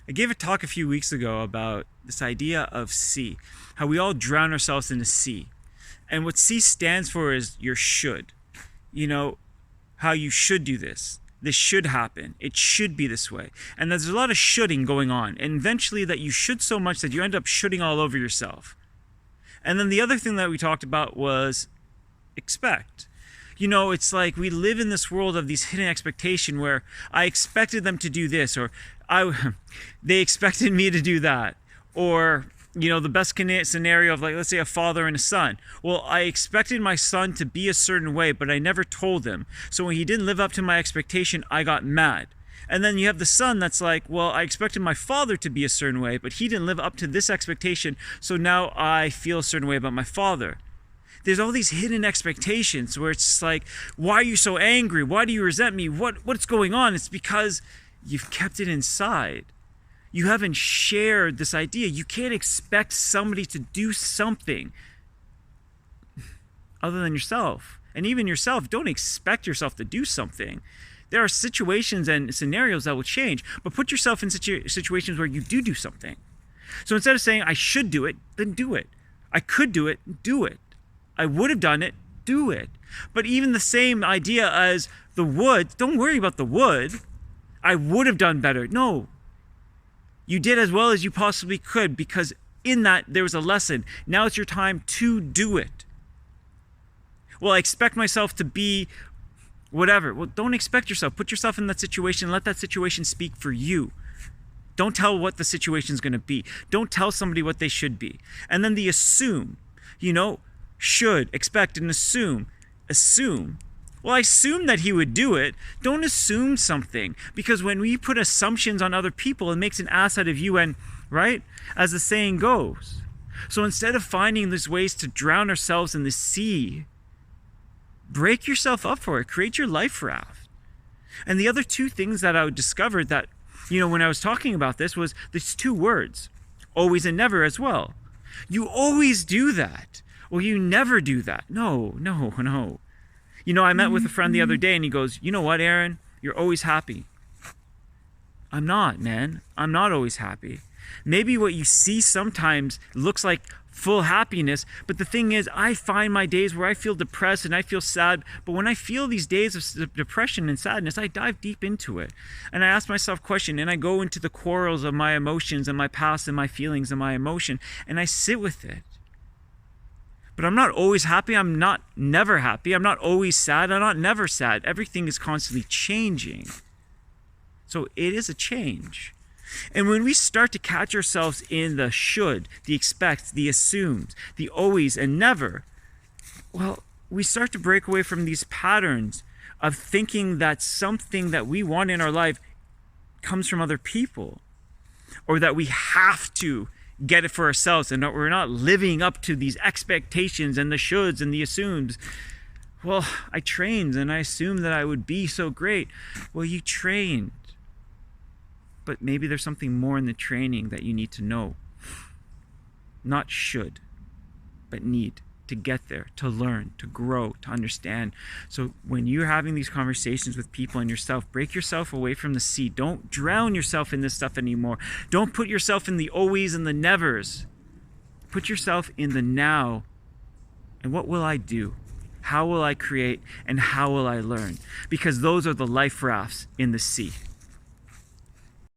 I gave a talk a few weeks ago about this idea of C, how we all drown ourselves in the C. And what C stands for is your should. You know, how you should do this. This should happen. It should be this way. And there's a lot of shoulding going on. And eventually that you should so much that you end up shoulding all over yourself. And then the other thing that we talked about was expect. It's like we live in this world of these hidden expectation where I expected them to do this, or they expected me to do that, or the best scenario of, like, let's say a father and a son. Well, I expected my son to be a certain way, but I never told him. So when he didn't live up to my expectation, I got mad. And then you have the son that's like, well, I expected my father to be a certain way, but he didn't live up to this expectation, so now I feel a certain way about my father. There's all these hidden expectations where it's like, why are you so angry? Why do you resent me? What's going on? It's because you've kept it inside. You haven't shared this idea. You can't expect somebody to do something other than yourself. And even yourself, don't expect yourself to do something. There are situations and scenarios that will change, but put yourself in situations where you do something. So instead of saying, I should do it, then do it. I could do it, do it. I would have done it, do it. But even the same idea as the would, don't worry about the would. I would have done better. No. You did as well as you possibly could, because in that there was a lesson. Now it's your time to do it. Well, I expect myself to be whatever. Well, don't expect yourself. Put yourself in that situation. Let that situation speak for you. Don't tell what the situation is going to be. Don't tell somebody what they should be. And then the assume, should, expect, and assume. Assume. Well, I assume that he would do it. Don't assume something, because when we put assumptions on other people, it makes an ass out of you, and right? As the saying goes. So instead of finding these ways to drown ourselves in the sea, break yourself up for it. Create your life raft. And the other two things that I discovered that, when I was talking about this, was these two words, always and never as well. You always do that. Well, you never do that. No. I met with a friend the other day and he goes, you know what, Aaron? You're always happy. I'm not, man. I'm not always happy. Maybe what you see sometimes looks like full happiness, but the thing is, I find my days where I feel depressed and I feel sad, but when I feel these days of depression and sadness, I dive deep into it. And I ask myself questions, and I go into the quarrels of my emotions and my past and my feelings and my emotion, and I sit with it. But I'm not always happy. I'm not never happy. I'm not always sad. I'm not never sad. Everything is constantly changing. So it is a change. And when we start to catch ourselves in the should, the expect, the assumed, the always and never, well, we start to break away from these patterns of thinking that something that we want in our life comes from other people, or that we have to get it for ourselves, and that we're not living up to these expectations and the shoulds and the assumes. Well, I trained and I assumed that I would be so great. Well, you trained, but maybe there's something more in the training that you need to know. Not should, but need to get there, to learn, to grow, to understand. So when you're having these conversations with people and yourself, break yourself away from the sea. Don't drown yourself in this stuff anymore. Don't put yourself in the always and the nevers. Put yourself in the now. And what will I do? How will I create? And how will I learn? Because those are the life rafts in the sea.